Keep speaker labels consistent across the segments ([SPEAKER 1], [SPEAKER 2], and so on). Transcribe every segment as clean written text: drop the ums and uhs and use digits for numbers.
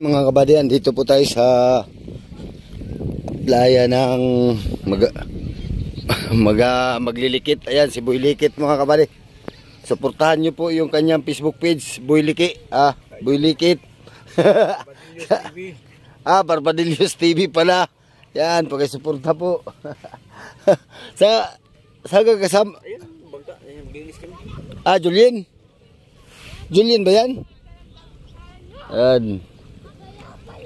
[SPEAKER 1] Mga kabadian, dito po tayo sa playa ng maglilikit. Ayan, si Boy Likit mga kabadi. Suportahan nyo po yung kanyang Facebook page, Boy Likit. Boy Likit. Barbadillos TV pala. Yan, pakisuporta po. sa kasama.
[SPEAKER 2] Ayun, bangka, linis kami.
[SPEAKER 1] Julien. Julien ba yan? Ayan.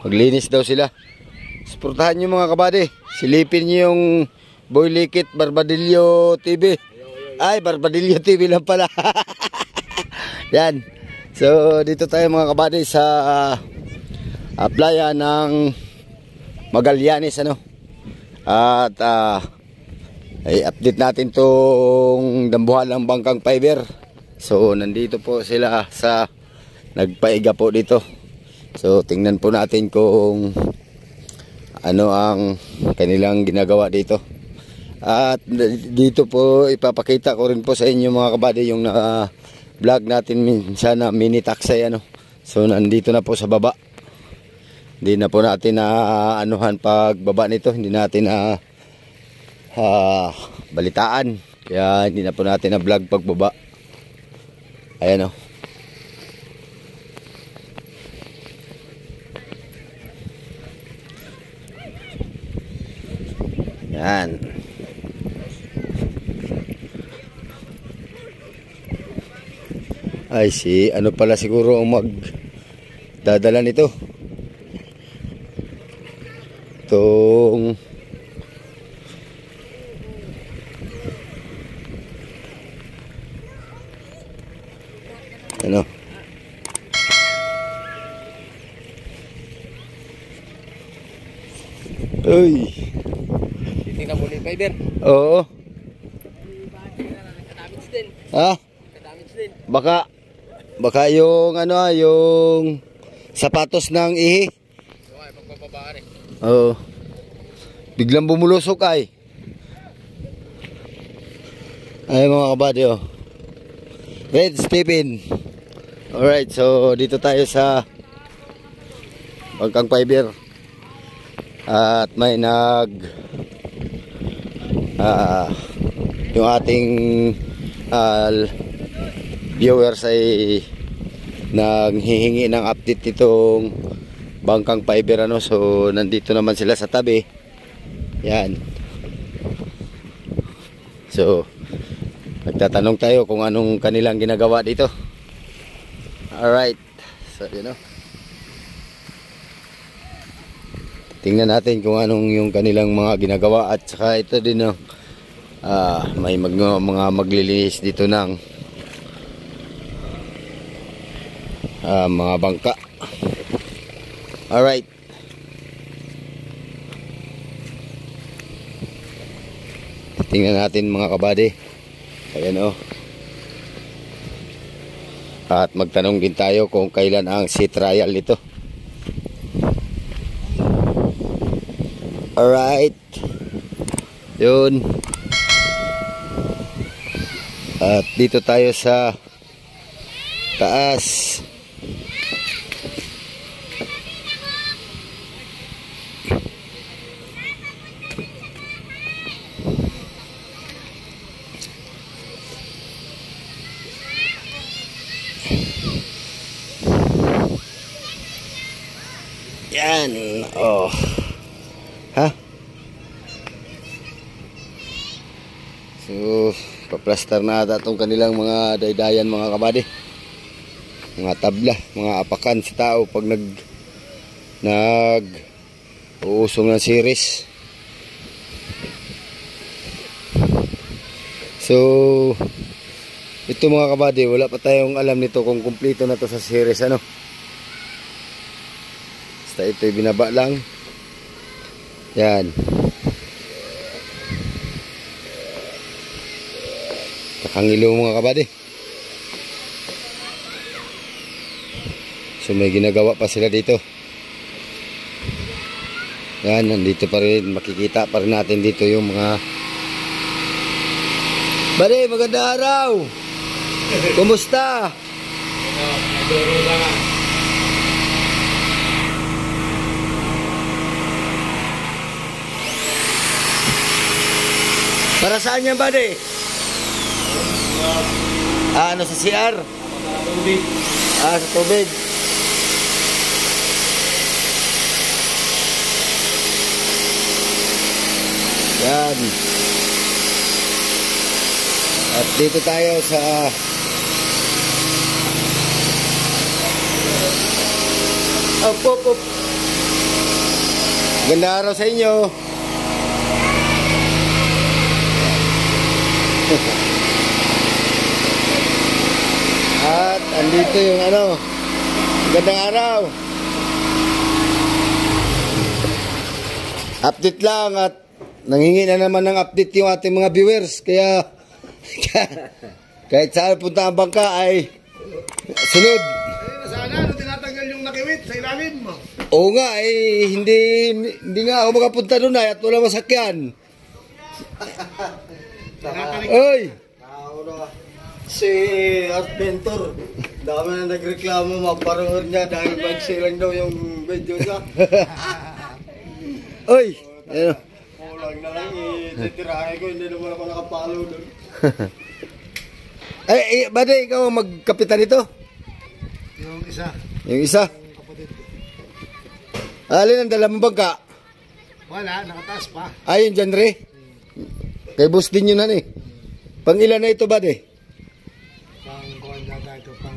[SPEAKER 1] Maglinis daw sila. Suportahan nyo mga kabady. Silipin nyo yung Boy Likit Barbadillo TV. Ay, Barbadillo TV lang pala. Yan. So, dito tayo mga kabady sa playa ng Magallanes, ano. At ay update natin tong dambuhalang bangkang fiber. So, nandito po sila sa nagpaiga po dito. So, tingnan po natin kung ano ang kanilang ginagawa dito. At dito po ipapakita ko rin po sa inyo mga kabady yung vlog natin minsan na mini taxi, ano. So, nandito na po sa baba. Hindi na po natin anuhan pagbaba nito. Hindi natin balitaan. Kaya hindi na po natin vlog pagbaba. Ayan, o. Yan. Ay, ano pala siguro ang magdadala nito. Itong ano? Uy.
[SPEAKER 2] Titingnan mo ulit fiber.
[SPEAKER 1] Oo.
[SPEAKER 2] Kadamage din. Kadamage din.
[SPEAKER 1] Baka yung yung sapatos ng ihi.
[SPEAKER 2] Okay, pagbababa rin.
[SPEAKER 1] Oo. Biglang bumulusok ay. Ay mga kabady, oh. Red Stephen. Alright, so dito tayo sa bangkang fiber. At may yung ating viewers ay nanghihingi ng update itong bangkang fiber, ano. So nandito naman sila sa tabi. Yan. So nagtatanong tayo kung anong kanilang ginagawa dito. Alright. So you know, tingnan natin kung anong yung kanilang mga ginagawa. At saka ito din, no, may mga maglilinis dito ng mga bangka. Alright. Tingnan natin mga kabady. Ayan, oh. At magtanong din tayo kung kailan ang sea trial nito. Alright. Yun. At dito tayo sa taas. Yan. Oh. Ha? So, paplaster na ata itong kanilang mga daydayan mga kabady. Mga tabla, mga apakan sa tao pag uusong ng series. So, ito mga kabady, wala pa tayong alam nito kung kumpleto na to sa series, ano. Basta ito'y binaba lang. Yan. Kakangilo mga kabady. So may ginagawa pa sila dito. Yan, nandito pa rin. Makikita pa rin natin dito yung mga... Bade, magandang araw! Kumusta? Para saan yan, buddy? Ano sa CR? Sa tubig. Yan. At dito tayo sa op. Ganda araw sa inyo. At andito yung gandang araw. Update lang at nanghingi na naman ng update yung ating mga viewers. Kaya kahit saan punta ang bangka ay sunod.
[SPEAKER 2] Sana, tinatanggal yung nakiwit sa ilalim mo.
[SPEAKER 1] Oo nga, hindi nga ako makapunta doon at wala masakyan. Oy!
[SPEAKER 3] Si Art Mentor, dami na nagreklamo, maparoon niya dahil magsilang daw yung video niya.
[SPEAKER 1] Oy!
[SPEAKER 3] Kulang na lang, titirahin ko, hindi naman ako nakapalo doon.
[SPEAKER 1] Bade, ikaw ang magkapitan ito?
[SPEAKER 3] Yung isa.
[SPEAKER 1] Yung isa?
[SPEAKER 3] Kapatid ko.
[SPEAKER 1] Alin ang dala mong bangka?
[SPEAKER 3] Wala, nakataas pa.
[SPEAKER 1] Ay, yung genre? Kay boss din yun eh. Pang ilan na ito, bade?
[SPEAKER 3] Pang kuhan data ito, pang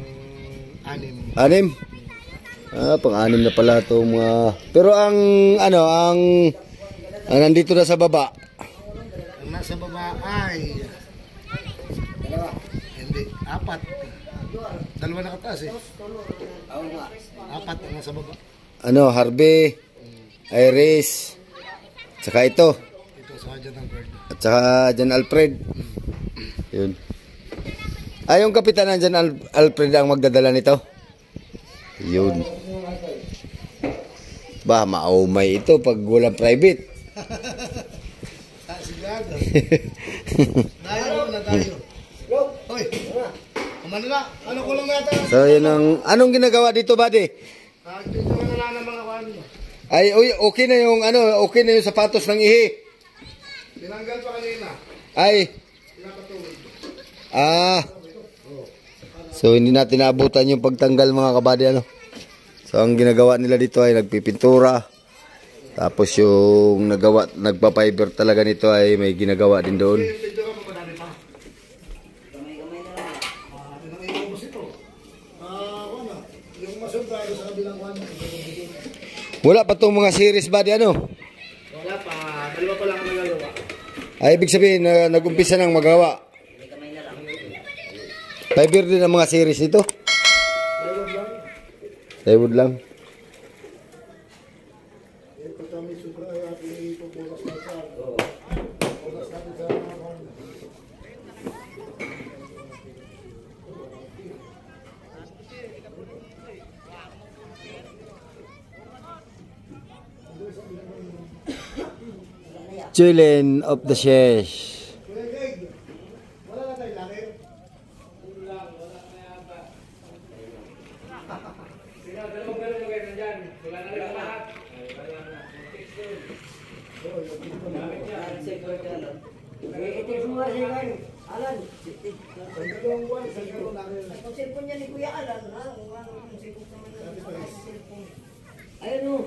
[SPEAKER 3] 6.
[SPEAKER 1] 6? Pang 6 na pala ito mga... Pero ang nandito na sa baba.
[SPEAKER 3] Ang nasa baba ay... Hindi, 4. 2 nakataas eh. 4 ang nasa baba.
[SPEAKER 1] Harvey, Iris, tsaka ito.
[SPEAKER 3] Ito sa Jan Alfred.
[SPEAKER 1] At saka Jan Alfred. Yun. Yung kapitan ng Jan Alfred ang magdadala nito. Yun. Maumay ito pag walang private.
[SPEAKER 3] Sigado. Tayo. Hoy. Kumano na? Ano ko lang yata?
[SPEAKER 1] So yun anong ginagawa dito, buddy?
[SPEAKER 3] Dito na lang ng mga kuhan niya.
[SPEAKER 1] Ay, okay na yung okay na yung sapatos ng ihi.
[SPEAKER 3] Tinanggal pa kanina.
[SPEAKER 1] Ay. So hindi natin naabutan yung pagtanggal mga kabady So ang ginagawa nila dito ay nagpipintura. Tapos yung nagpa-fiber talaga nito ay may ginagawa din doon. Wala pa tong mga series ba
[SPEAKER 3] Wala pa, 2 pa lang ang nagagawa.
[SPEAKER 1] Ay ibig sabihin nag-umpisa nang magawa. Fiber din ang mga series nito. Plywood lang. Children of the Shesh.
[SPEAKER 4] Ayun o.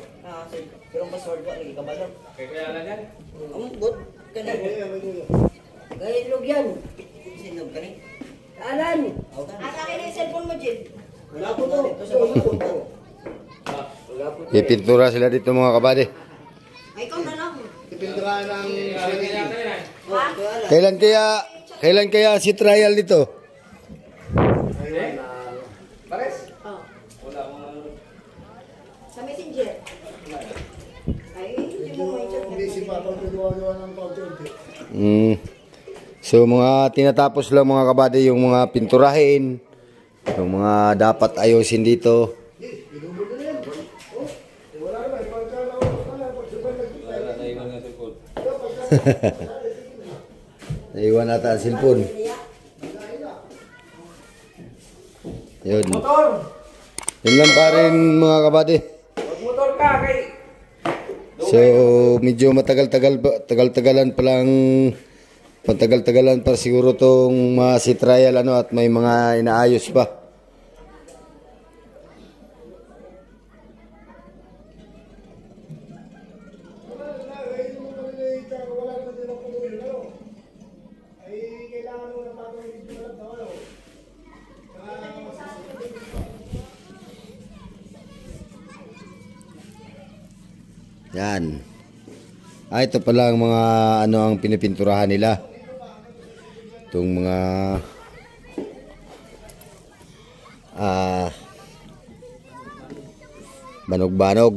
[SPEAKER 4] Pero ang password ko, lagi ka ba lang? Kaya lang yan? Ang bot. Kaya ilog yan. Sinog ka rin. Alan! Atake na yung cellphone mo, Jim. Wala po to.
[SPEAKER 1] Ipintura sila dito mga kabady.
[SPEAKER 4] Ay, ikaw na lang.
[SPEAKER 3] Ipintura ng
[SPEAKER 1] Kailan kaya si trial dito?
[SPEAKER 4] Pares? Oo. Sa messenger. Ay, hindi mo may chat.
[SPEAKER 3] Busy pa pag gawa ng content.
[SPEAKER 1] So mga tinatapos lang mga kabady yung mga pinturahin, yung mga dapat ayusin dito. Naiwan nata ang cellphone. Yun. Yun lang pa rin mga kabady.
[SPEAKER 2] Motor ka kay.
[SPEAKER 1] So medyo matagal-tagalan pa lang Pantagal-tagalan pa siguro tong si trial ano at may mga inaayos pa. Yan. Ito pala ang mga ano ang pinipinturahan nila. Itong mga banog-banog.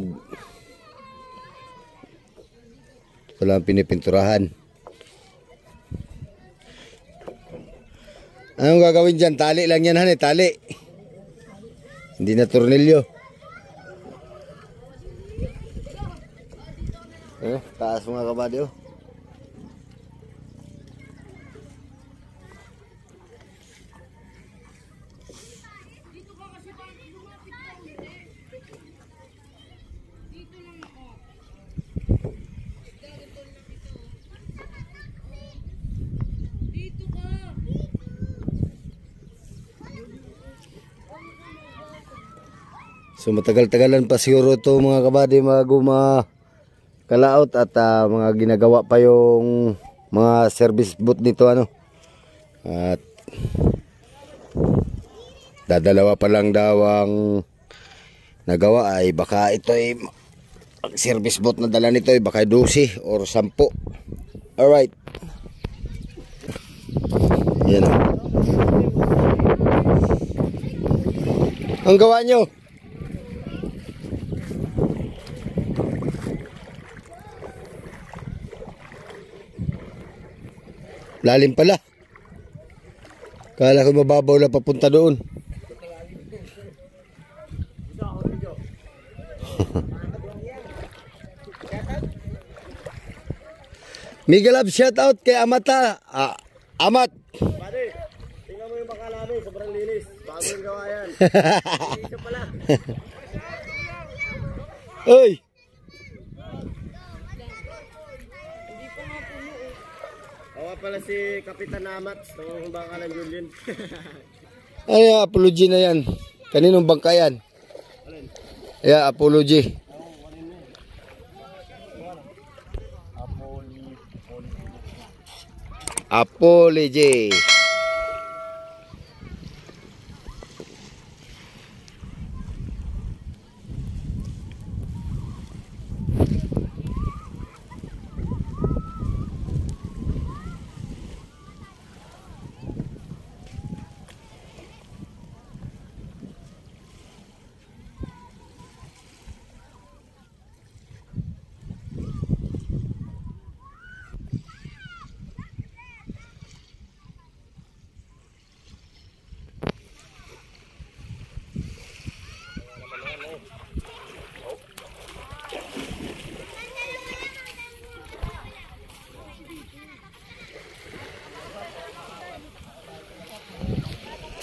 [SPEAKER 1] Ito pala ang pinipinturahan. Anong gagawin dyan? Tali lang yan, han, tali. Hindi na tornilyo. Taas mga kabady, oh. So matagal-tagalan pa siguro to mga kabady kalaot at mga ginagawa pa yung mga service booth nito ano. At dadalawa pa lang daw ang nagawa ay baka ito ay ang service booth na dala nito ay baka 12 or 10. Alright. Yan o. Ang gawa nyo? Lalim pala. Kala ko mababaw lang papunta doon. Miguel Lab, shout out kay Amata. Amat.
[SPEAKER 3] Pare, tingnan mo yung bakala namin, sobrang linis. Bago yung gawa yan. Isa pala.
[SPEAKER 1] Oy.
[SPEAKER 3] Awa pala si Kapitan Amat, ng bakalan Julian.
[SPEAKER 1] Ay, apology na yan. Kaninong bangka yan? Yeah, apology. Apology.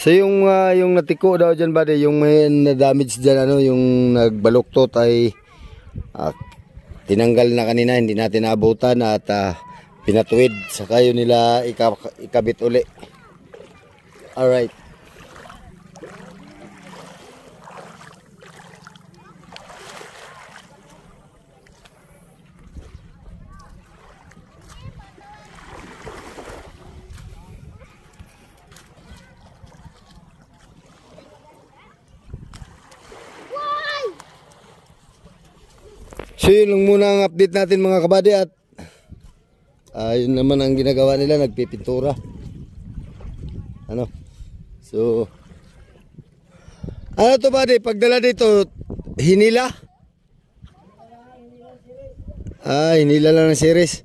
[SPEAKER 1] So yung natiko daw diyan ba, yung may na-damage diyan ano, yung nagbaluktot ay tinanggal na kanina, hindi natin naabutan at pinatuwid saka yun nila ikabit uli. All right. So yun lang muna ang update natin mga kabady at yun naman ang ginagawa nila, nagpipintura. Ano? So ano to buddy, pagdala dito hinila? Hinila lang ng series.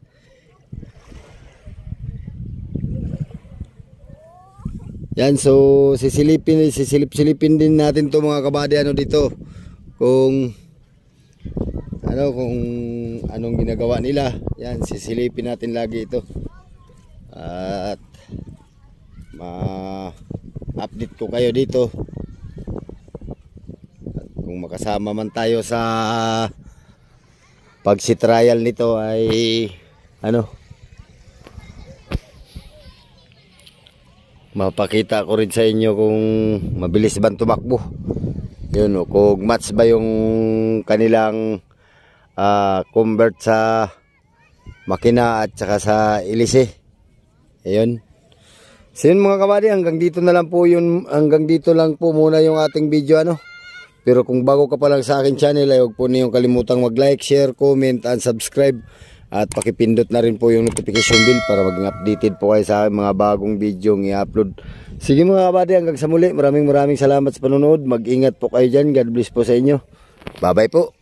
[SPEAKER 1] Yan, so sisilip-silipin din natin to mga kabady ano dito. Kung anong ginagawa nila. Yan, sisilipin natin lagi ito. At ma-update ko kayo dito. At kung makasama man tayo sa pagsitrial nito ay mapakita ko rin sa inyo kung mabilis ba tumakbo. Yun, kung match ba yung kanilang convert sa makina at saka sa ilise. Ayun. So yun mga kabady, hanggang dito na lang po yun, hanggang dito lang po muna yung ating video Pero kung bago ka pa lang sa akin channel, ay huwag po niyong kalimutang mag-like, share, comment, and subscribe. At pakipindot na rin po yung notification bell para maging updated po kayo sa aking mga bagong video ng i-upload. Sige mga kabady, hanggang sa muli. Maraming salamat sa panonood. Mag-ingat po kayo dyan. God bless po sa inyo. Bye bye po.